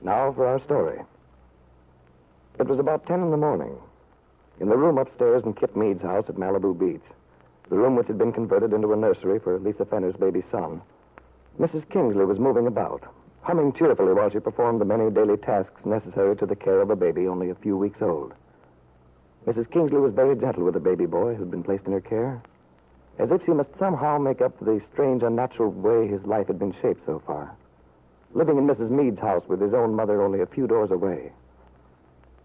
Now for our story. It was about 10 in the morning. In the room upstairs in Kit Mead's house at Malibu Beach, the room which had been converted into a nursery for Lisa Fenner's baby son, Mrs. Kingsley was moving about, humming cheerfully while she performed the many daily tasks necessary to the care of a baby only a few weeks old. Mrs. Kingsley was very gentle with the baby boy who'd been placed in her care, as if she must somehow make up for the strange, unnatural way his life had been shaped so far, living in Mrs. Mead's house with his own mother only a few doors away.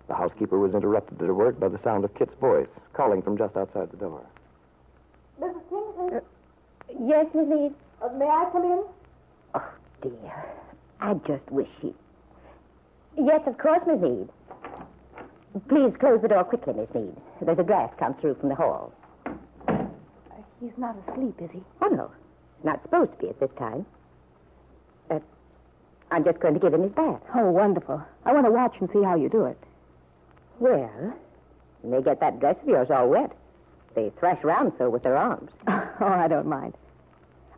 The housekeeper was interrupted at her work by the sound of Kit's voice, calling from just outside the door. Mrs. Kingsley? Yes, Miss Mead? May I come in? Oh, dear. I just wish he... Yes, of course, Miss Mead. Please close the door quickly, Miss Mead. There's a draft comes through from the hall. He's not asleep, is he? Oh, no. Not supposed to be at this time. I'm just going to give him his bath. Oh, wonderful. I want to watch and see how you do it. Well, you may get that dress of yours all wet. They thrash around so with their arms. Oh, I don't mind.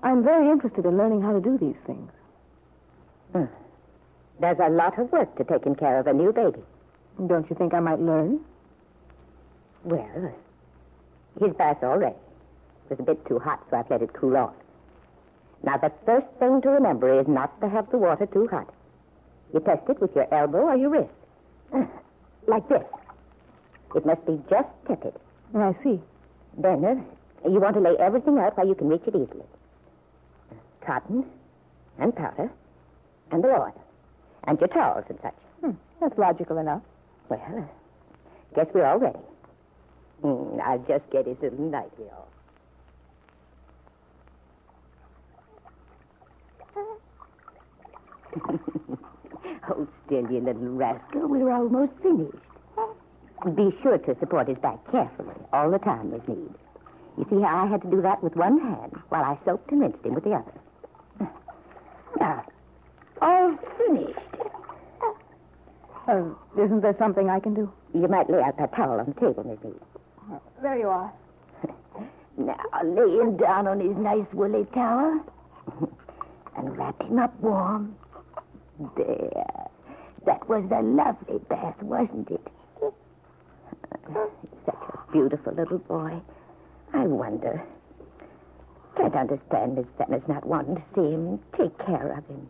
I'm very interested in learning how to do these things. There's a lot of work to taking care of a new baby. Don't you think I might learn? Well, his bath's all ready. It was a bit too hot, so I've let it cool off. Now, the first thing to remember is not to have the water too hot. You test it with your elbow or your wrist. Like this. It must be just tepid. Oh, I see. Then, you want to lay everything out where you can reach it easily. Cotton and powder and the oil and your towels and such. That's logical enough. Well, guess we're all ready. I'll just get his little nightie off. Hold still, you little rascal. We're almost finished. Be sure to support his back carefully all the time, Miss Mead. You see how I had to do that with one hand while I soaked and rinsed him with the other. Now, all finished. Isn't there something I can do? You might lay out that towel on the table, Miss Mead. There you are. Now, lay him down on his nice woolly towel and wrap him up warm. There. That was a lovely bath, wasn't it? Such a beautiful little boy. I wonder. Can't understand Miss Fenner's not wanting to see him, take care of him.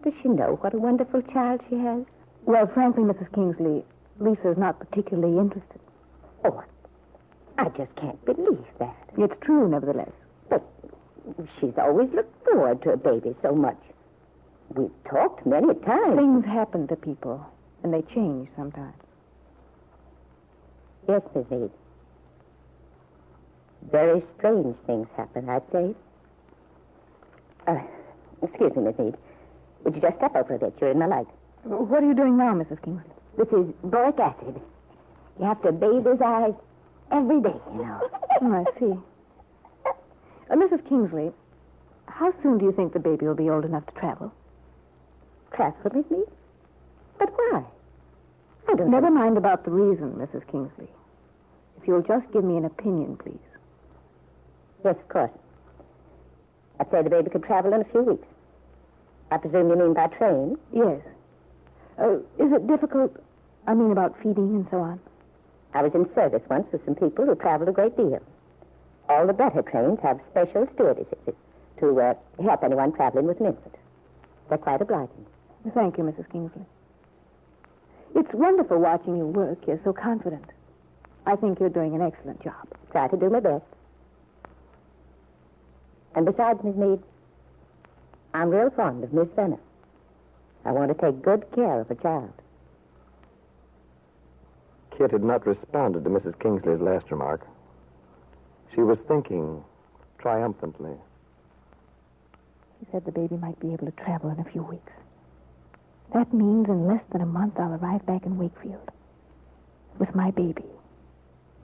Does she know what a wonderful child she has? Well, frankly, Mrs. Kingsley, Lisa's not particularly interested. Oh, I just can't believe that. It's true, nevertheless. But she's always looked forward to a baby so much. We've talked many times. Things happen to people, and they change sometimes. Yes, Miss Mead. Very strange things happen, I'd say. Excuse me, Miss Mead. Would you just step over a bit? You're in the light. What are you doing now, Mrs. Kingsley? This is boric acid. You have to bathe his eyes every day, you know. Oh, I see. Mrs. Kingsley, how soon do you think the baby will be old enough to travel? Travel, Miss Mead? But why? I don't Never mind about the reason, Mrs. Kingsley. If you'll just give me an opinion, please. Yes, of course. I'd say the baby could travel in a few weeks. I presume you mean by train? Yes. Is it difficult? I mean about feeding and so on. I was in service once with some people who traveled a great deal. All the better trains have special stewardesses to help anyone traveling with an infant. They're quite obliging. Thank you, Mrs. Kingsley. It's wonderful watching you work. You're so confident. I think you're doing an excellent job. Try to do my best. And besides, Miss Mead, I'm real fond of Miss Fenner. I want to take good care of a child. Kit had not responded to Mrs. Kingsley's last remark. She was thinking triumphantly. He said the baby might be able to travel in a few weeks. That means in less than a month I'll arrive back in Wakefield with my baby,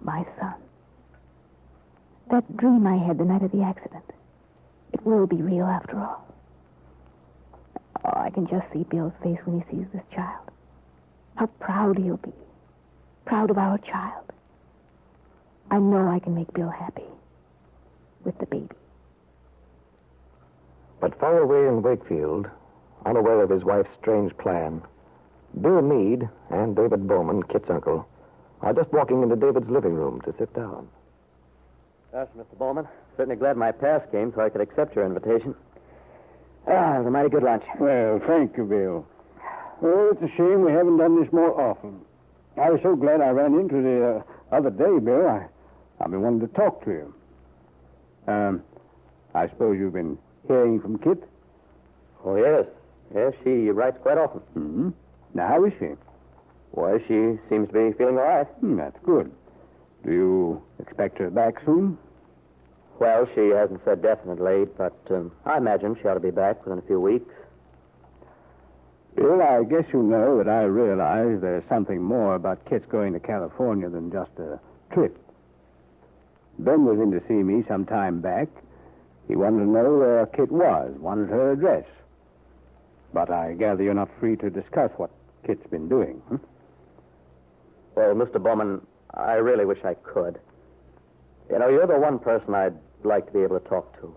my son. That dream I had the night of the accident, it will be real after all. Oh, I can just see Bill's face when he sees this child. How proud he'll be. Proud of our child. I know I can make Bill happy with the baby. But far away in Wakefield, unaware of his wife's strange plan, Bill Meade and David Bowman, Kit's uncle, are just walking into David's living room to sit down. Gosh, Mr. Bowman, certainly glad my pass came so I could accept your invitation. It was a mighty good lunch. Well, thank you, Bill. Oh, it's a shame we haven't done this more often. I was so glad I ran into the other day, Bill. I've been wanting to talk to you. I suppose you've been hearing from Kit? Oh, yes. Yes, she writes quite often. Mm-hmm. Now, how is she? Well, she seems to be feeling all right. That's good. Do you expect her back soon? Well, she hasn't said definitely, but I imagine she ought to be back within a few weeks. Bill, I guess you know that I realize there's something more about Kit's going to California than just a trip. Ben was in to see me some time back. He wanted to know where Kit was, wanted her address. But I gather you're not free to discuss what Kit's been doing. Well, Mr. Bowman, I really wish I could. You know, you're the one person I'd like to be able to talk to.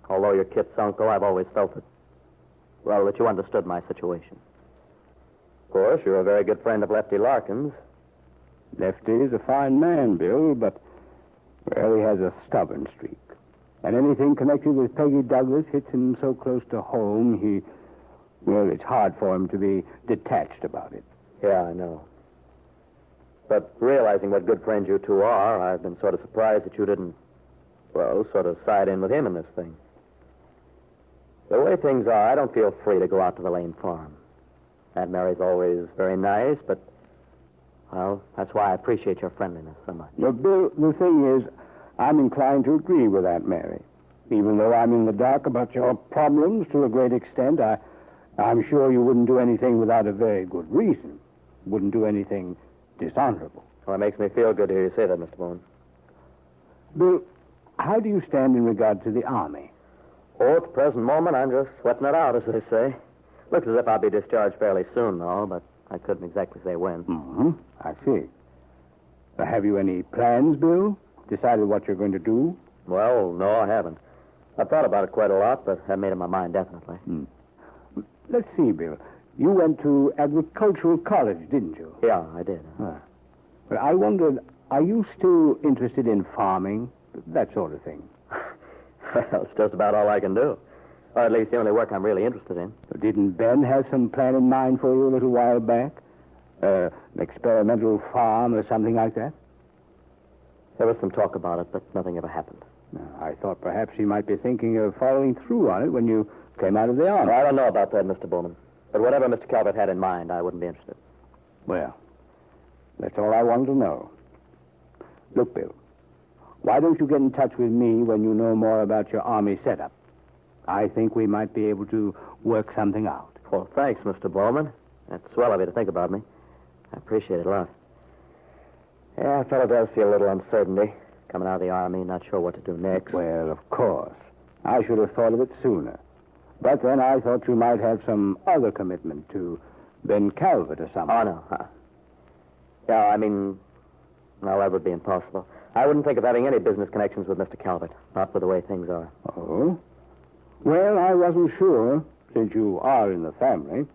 Although you're Kit's uncle, I've always felt that you understood my situation. Of course, you're a very good friend of Lefty Larkin's. Lefty's a fine man, Bill, but, well, he has a stubborn streak. And anything connected with Peggy Douglas hits him so close to home, it's hard for him to be detached about it. Yeah, I know. But realizing what good friends you two are, I've been sort of surprised that you didn't, sort of side in with him in this thing. The way things are, I don't feel free to go out to the Lane farm. Aunt Mary's always very nice, but, well, that's why I appreciate your friendliness so much. Well, Bill, the thing is, I'm inclined to agree with Aunt Mary. Even though I'm in the dark about your problems to a great extent, I'm sure you wouldn't do anything without a very good reason. Wouldn't do anything dishonorable. Well, it makes me feel good to hear you say that, Mr. Bowman. Bill, how do you stand in regard to the Army? Oh, at the present moment, I'm just sweating it out, as they say. Looks as if I'll be discharged fairly soon, though, but I couldn't exactly say when. Mm-hmm. I see. Have you any plans, Bill? Decided what you're going to do? Well, no, I haven't. I've thought about it quite a lot, but haven't made up my mind definitely. Let's see, Bill. You went to agricultural college, didn't you? Yeah, I did. Well, I wondered, are you still interested in farming? That sort of thing. Well, it's just about all I can do. Or at least the only work I'm really interested in. Didn't Ben have some plan in mind for you a little while back? An experimental farm or something like that? There was some talk about it, but nothing ever happened. I thought perhaps he might be thinking of following through on it when you came out of the Army. I don't know about that, Mr. Bowman. But whatever Mr. Calvert had in mind, I wouldn't be interested. Well, that's all I wanted to know. Look, Bill, why don't you get in touch with me when you know more about your Army setup? I think we might be able to work something out. Well, thanks, Mr. Bowman. That's swell of you to think about me. I appreciate it a lot. Yeah, a fellow does feel a little uncertainty. Coming out of the Army, not sure what to do next. Well, of course. I should have thought of it sooner. But then I thought you might have some other commitment to Ben Calvert or something. Oh, no. Yeah, I mean, no, that would be impossible. I wouldn't think of having any business connections with Mr. Calvert, not with the way things are. Oh? Well, I wasn't sure, since you are in the family.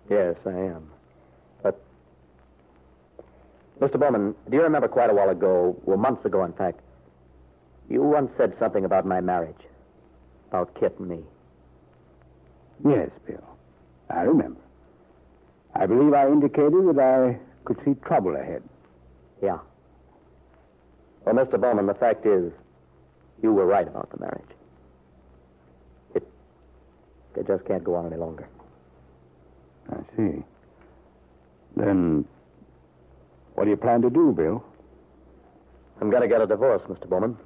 Yes, I am. But, Mr. Bowman, do you remember quite a while ago, months ago, in fact, you once said something about my marriage, about Kit and me? Yes, Bill. I remember. I believe I indicated that I could see trouble ahead. Yeah. Well, Mr. Bowman, the fact is, you were right about the marriage. It just can't go on any longer. I see. Then, what do you plan to do, Bill? I'm going to get a divorce, Mr. Bowman.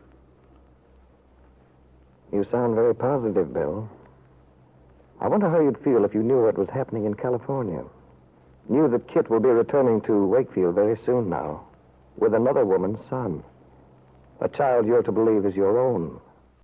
You sound very positive, Bill. I wonder how you'd feel if you knew what was happening in California. Knew that Kit will be returning to Wakefield very soon now, with another woman's son. A child you're to believe is your own,